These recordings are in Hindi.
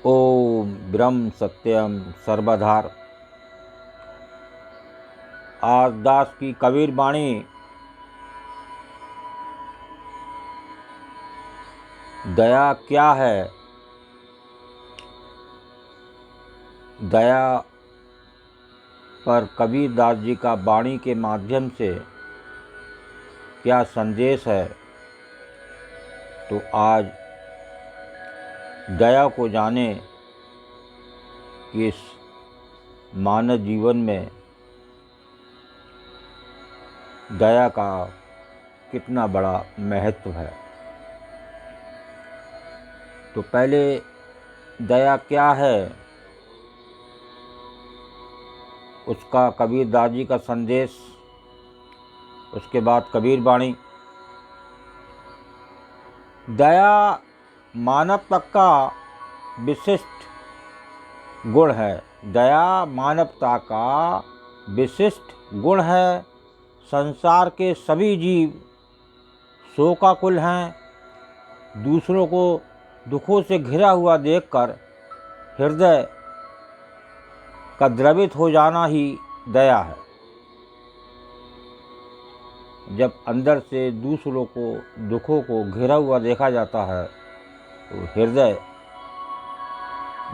ओम ब्रह्म सत्यम सर्वधार। आज दास की कबीर वाणी दया क्या है। दया पर कबीर दास जी का वाणी के माध्यम से क्या संदेश है, तो आज दया को जाने कि इस मानव जीवन में दया का कितना बड़ा महत्व है। तो पहले दया क्या है, उसका कबीर दास जी का संदेश, उसके बाद कबीर वाणी। दया मानवता का विशिष्ट गुण है। दया मानवता का विशिष्ट गुण है। संसार के सभी जीव शोकाकुल हैं। दूसरों को दुखों से घिरा हुआ देखकर हृदय का द्रवित हो जाना ही दया है। जब अंदर से दूसरों को दुखों को घिरा हुआ देखा जाता है तो हृदय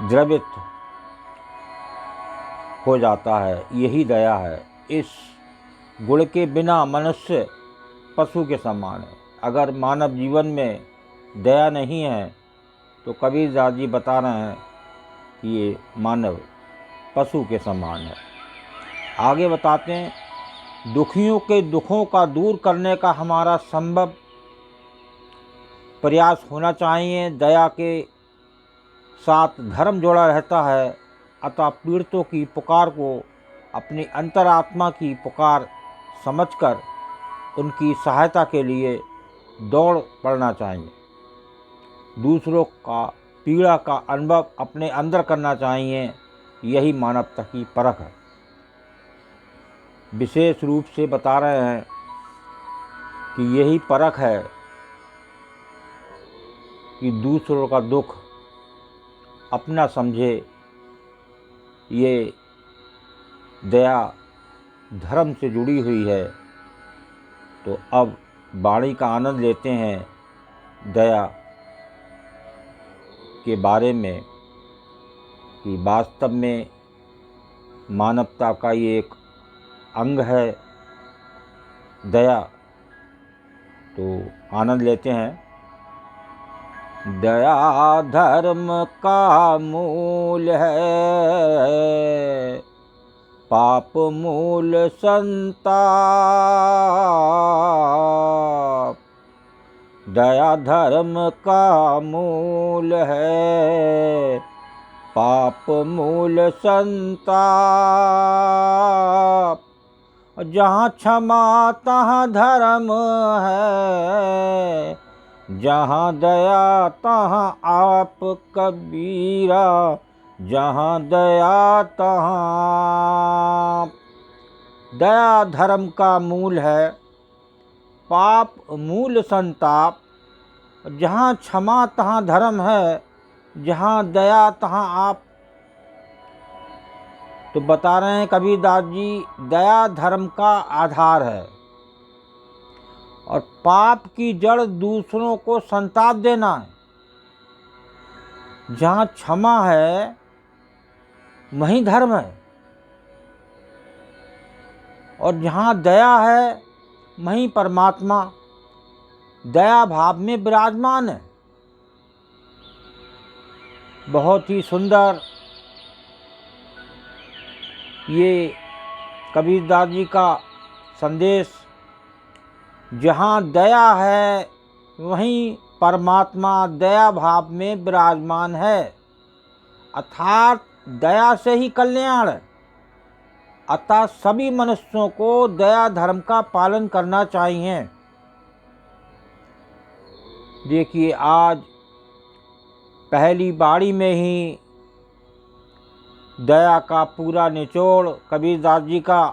द्रवित हो जाता है, यही दया है। इस गुण के बिना मनुष्य पशु के समान है। अगर मानव जीवन में दया नहीं है तो कबीर दास जी बता रहे हैं कि ये मानव पशु के समान है। आगे बताते हैं, दुखियों के दुखों का दूर करने का हमारा संभव प्रयास होना चाहिए। दया के साथ धर्म जुड़ा रहता है, अतः पीड़ितों की पुकार को अपनी अंतरात्मा की पुकार समझकर उनकी सहायता के लिए दौड़ पड़ना चाहिए। दूसरों का पीड़ा का अनुभव अपने अंदर करना चाहिए, यही मानवता की परख है। विशेष रूप से बता रहे हैं कि यही परख है कि दूसरों का दुख अपना समझे। ये दया धर्म से जुड़ी हुई है। तो अब वाणी का आनंद लेते हैं दया के बारे में कि वास्तव में मानवता का ये एक अंग है दया। तो आनंद लेते हैं। दया धर्म का मूल है, पाप मूल संताप। दया धर्म का मूल है, पाप मूल संताप। जहाँ क्षमा तहाँ धर्म है, जहाँ दया तहाँ आप कबीरा। जहाँ दया तहाँ आप। दया धर्म का मूल है, पाप मूल संताप। जहाँ क्षमा तहाँ धर्म है, जहाँ दया तहाँ आप। तो बता रहे हैं कबीर दास जी, दया धर्म का आधार है और पाप की जड़ दूसरों को संताप देना है। जहाँ क्षमा है वहीं धर्म है, और जहाँ दया है वहीं परमात्मा दया भाव में विराजमान है। बहुत ही सुंदर ये कबीर दास जी का संदेश। जहाँ दया है वहीं परमात्मा दया भाव में विराजमान है, अर्थात दया से ही कल्याण है। अतः सभी मनुष्यों को दया धर्म का पालन करना चाहिए। देखिए, आज पहली बाड़ी में ही दया का पूरा निचोड़ कबीर दास जी का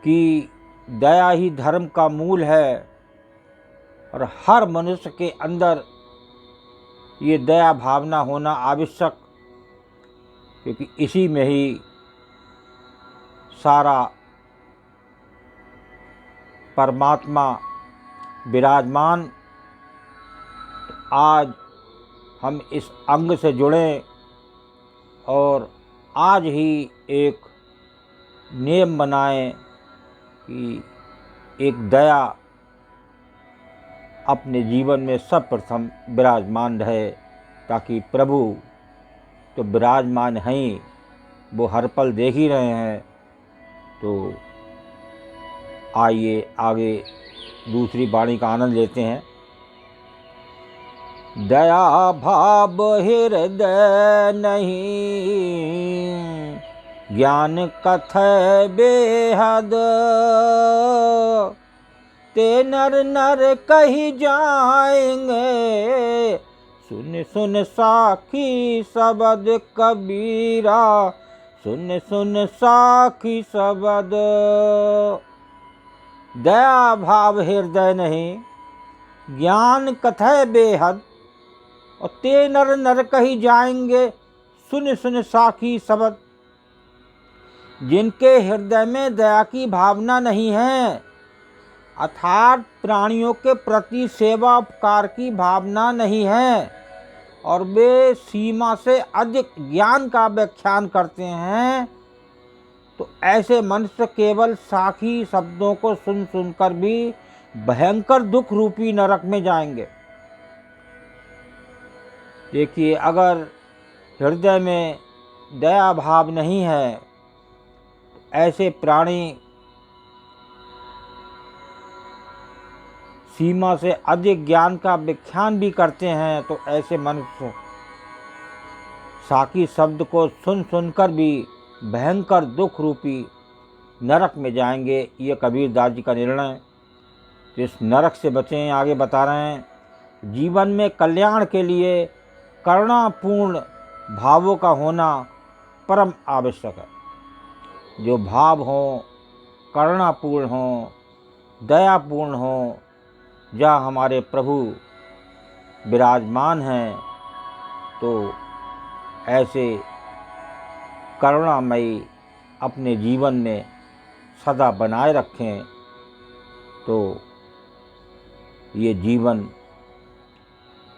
कि दया ही धर्म का मूल है और हर मनुष्य के अंदर ये दया भावना होना आवश्यक, क्योंकि इसी में ही सारा परमात्मा विराजमान। आज हम इस अंग से जुड़ें और आज ही एक नियम बनाएं कि एक दया अपने जीवन में सर्वप्रथम विराजमान रहे, ताकि प्रभु तो विराजमान हैं, वो हर पल देख ही रहे हैं। तो आइए आगे दूसरी वाणी का आनंद लेते हैं। दया भाव हृदय नहीं, ज्ञान कथय बेहद, ते नर नर कही जाएंगे, सुन सुन साखी शब्द कबीरा, सुन सुन साखी शब्द। दया भाव हृदय नहीं, ज्ञान कथय बेहद, और ते नर नर कही जाएंगे, सुन सुन साखी शब्द। जिनके हृदय में दया की भावना नहीं है, अर्थात प्राणियों के प्रति सेवा उपकार की भावना नहीं है, और वे सीमा से अधिक ज्ञान का व्याख्यान करते हैं, तो ऐसे मनुष्य केवल साखी शब्दों को सुन सुनकर भी भयंकर दुख रूपी नरक में जाएंगे। देखिए, अगर हृदय में दया भाव नहीं है, तो ऐसे प्राणी सीमा से अधिक ज्ञान का व्याख्यान भी करते हैं, तो ऐसे मनुष्य साखी शब्द को सुन सुनकर भी भयंकर दुख रूपी नरक में जाएंगे। ये कबीरदास जी का निर्णय। तो इस नरक से बचें। आगे बता रहे हैं, जीवन में कल्याण के लिए करुणापूर्ण भावों का होना परम आवश्यक है। जो भाव हों, करुणापूर्ण हों, दयापूर्ण हों, जहाँ हमारे प्रभु विराजमान हैं, तो ऐसे करुणामयी अपने जीवन में सदा बनाए रखें, तो ये जीवन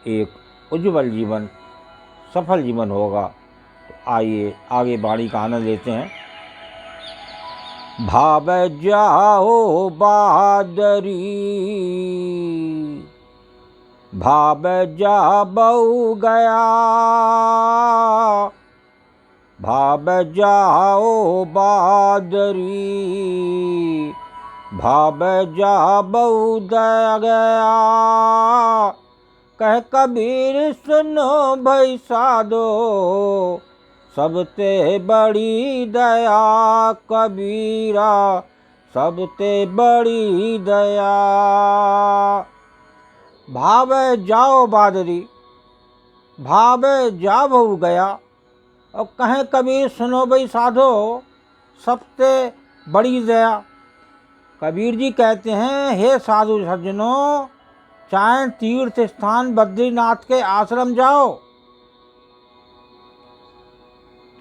एक उज्ज्वल जीवन, सफल जीवन होगा। तो आइए आगे वाणी का आनंद लेते हैं। भाव जाओ बादरी, भाव जाबऊ गया, भाव जाओ बादरी, भाव जाबऊ गया। कह कबीर सुनो भई साधो, सबते बड़ी दया कबीरा, सबते बड़ी दया। भावे जाओ बादरी, भावे जा बहु गया, और कहें कबीर सुनो भई साधो, सबसे बड़ी दया। कबीर जी कहते हैं, हे साधु सज्जनों, चाहे तीर्थ स्थान बद्रीनाथ के आश्रम जाओ,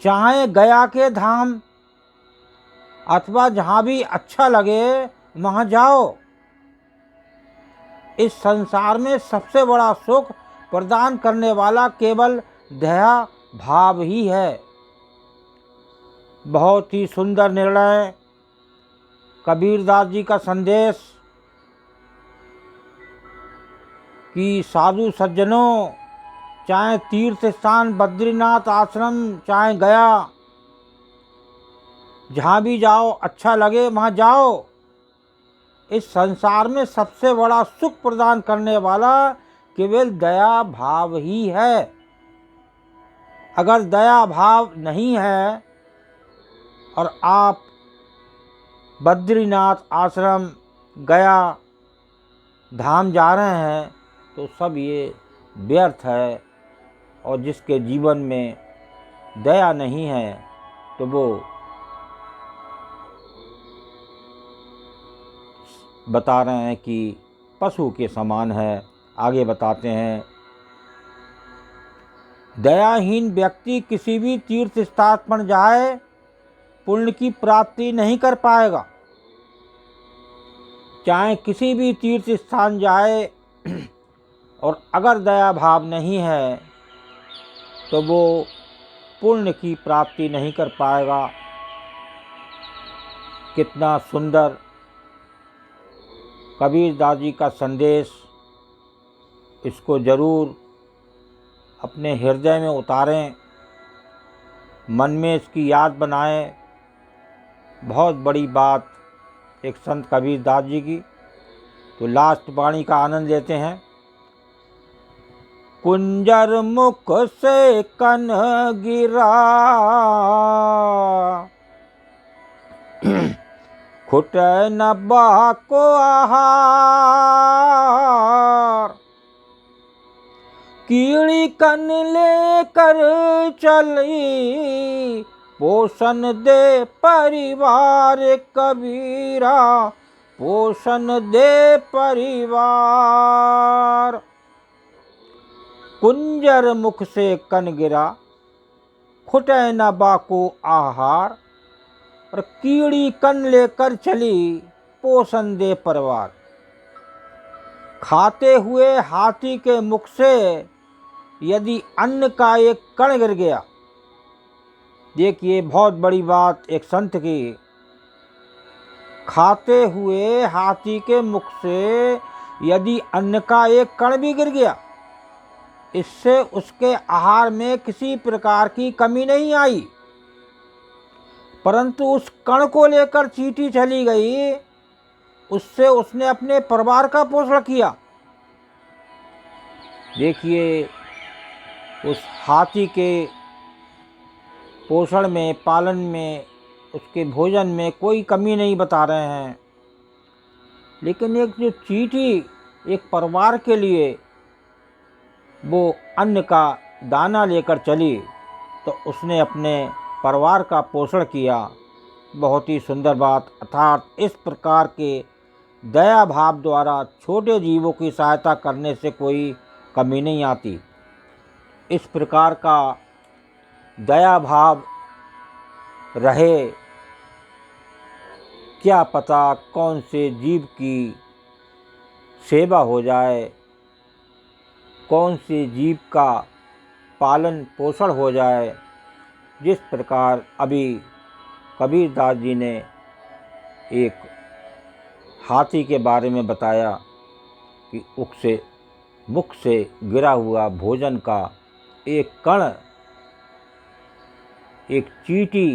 चाहे गया के धाम, अथवा जहाँ भी अच्छा लगे वहाँ जाओ। इस संसार में सबसे बड़ा सुख प्रदान करने वाला केवल दया भाव ही है। बहुत ही सुंदर निर्णय कबीरदास जी का संदेश कि साधु सज्जनों, चाहे तीर्थ स्थान बद्रीनाथ आश्रम, चाहे गया, जहाँ भी जाओ अच्छा लगे वहाँ जाओ। इस संसार में सबसे बड़ा सुख प्रदान करने वाला केवल दया भाव ही है। अगर दया भाव नहीं है और आप बद्रीनाथ आश्रम, गया धाम जा रहे हैं, तो सब ये व्यर्थ है। और जिसके जीवन में दया नहीं है, तो वो बता रहे हैं कि पशु के समान है। आगे बताते हैं, दयाहीन व्यक्ति किसी भी तीर्थ स्थान पर जाए पुण्य की प्राप्ति नहीं कर पाएगा। चाहे किसी भी तीर्थ स्थान जाए और अगर दया भाव नहीं है तो वो पुण्य की प्राप्ति नहीं कर पाएगा। कितना सुंदर कबीरदास जी का संदेश। इसको जरूर अपने हृदय में उतारें, मन में इसकी याद बनाएं। बहुत बड़ी बात एक संत कबीरदास जी की। तो लास्ट वाणी का आनंद लेते हैं। कुंजर मुख से कन गिरा, खुटे न बाको आहार, कीड़ी कन लेकर चली, पोषण दे परिवार कबीरा, पोषण दे परिवार। कुंजर मुख से कन गिरा, खुटे न बाको आहार, और कीड़ी कन लेकर चली, पोषण दे परिवार। खाते हुए हाथी के मुख से यदि अन्न का एक कण गिर गया, देखिए बहुत बड़ी बात एक संत की। खाते हुए हाथी के मुख से यदि अन्न का एक कण भी गिर गया, इससे उसके आहार में किसी प्रकार की कमी नहीं आई, परंतु उस कण को लेकर चींटी चली गई, उससे उसने अपने परिवार का पोषण किया। देखिए उस हाथी के पोषण में, पालन में, उसके भोजन में कोई कमी नहीं बता रहे हैं, लेकिन एक जो चींटी एक परिवार के लिए वो अन्न का दाना लेकर चली तो उसने अपने परिवार का पोषण किया। बहुत ही सुंदर बात। अर्थात इस प्रकार के दया भाव द्वारा छोटे जीवों की सहायता करने से कोई कमी नहीं आती। इस प्रकार का दया भाव रहे, क्या पता कौन से जीव की सेवा हो जाए, कौन से जीव का पालन पोषण हो जाए। जिस प्रकार अभी कबीरदास जी ने एक हाथी के बारे में बताया कि मुख से गिरा हुआ भोजन का एक कण एक चींटी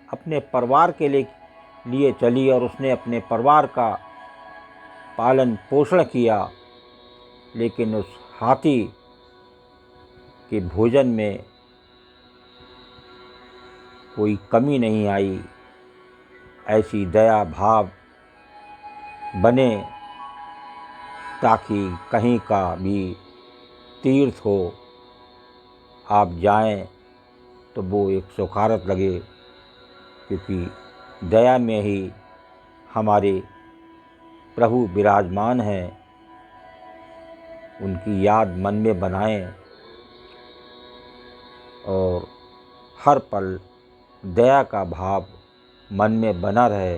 अपने परिवार के लिए चली और उसने अपने परिवार का पालन पोषण किया, लेकिन उस हाथी के भोजन में कोई कमी नहीं आई। ऐसी दया भाव बने ताकि कहीं का भी तीर्थ हो, आप जाएं तो वो एक सुखारत लगे, क्योंकि दया में ही हमारे प्रभु विराजमान हैं। उनकी याद मन में बनाएं और हर पल दया का भाव मन में बना रहे।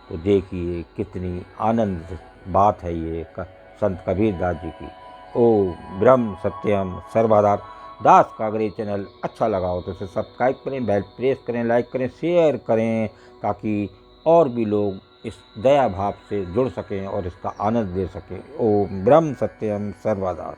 तो देखिए कितनी आनंद बात है ये संत कबीरदास जी की। ओम ब्रह्म सत्यम सर्वदा दास का। अगर ये चैनल अच्छा लगा हो तो इसे सब्सक्राइब करें, बेल प्रेस करें, लाइक करें, शेयर करें, ताकि और भी लोग इस दया भाव से जुड़ सकें और इसका आनंद ले सकें। ओम ब्रह्म सत्यम सर्वदा।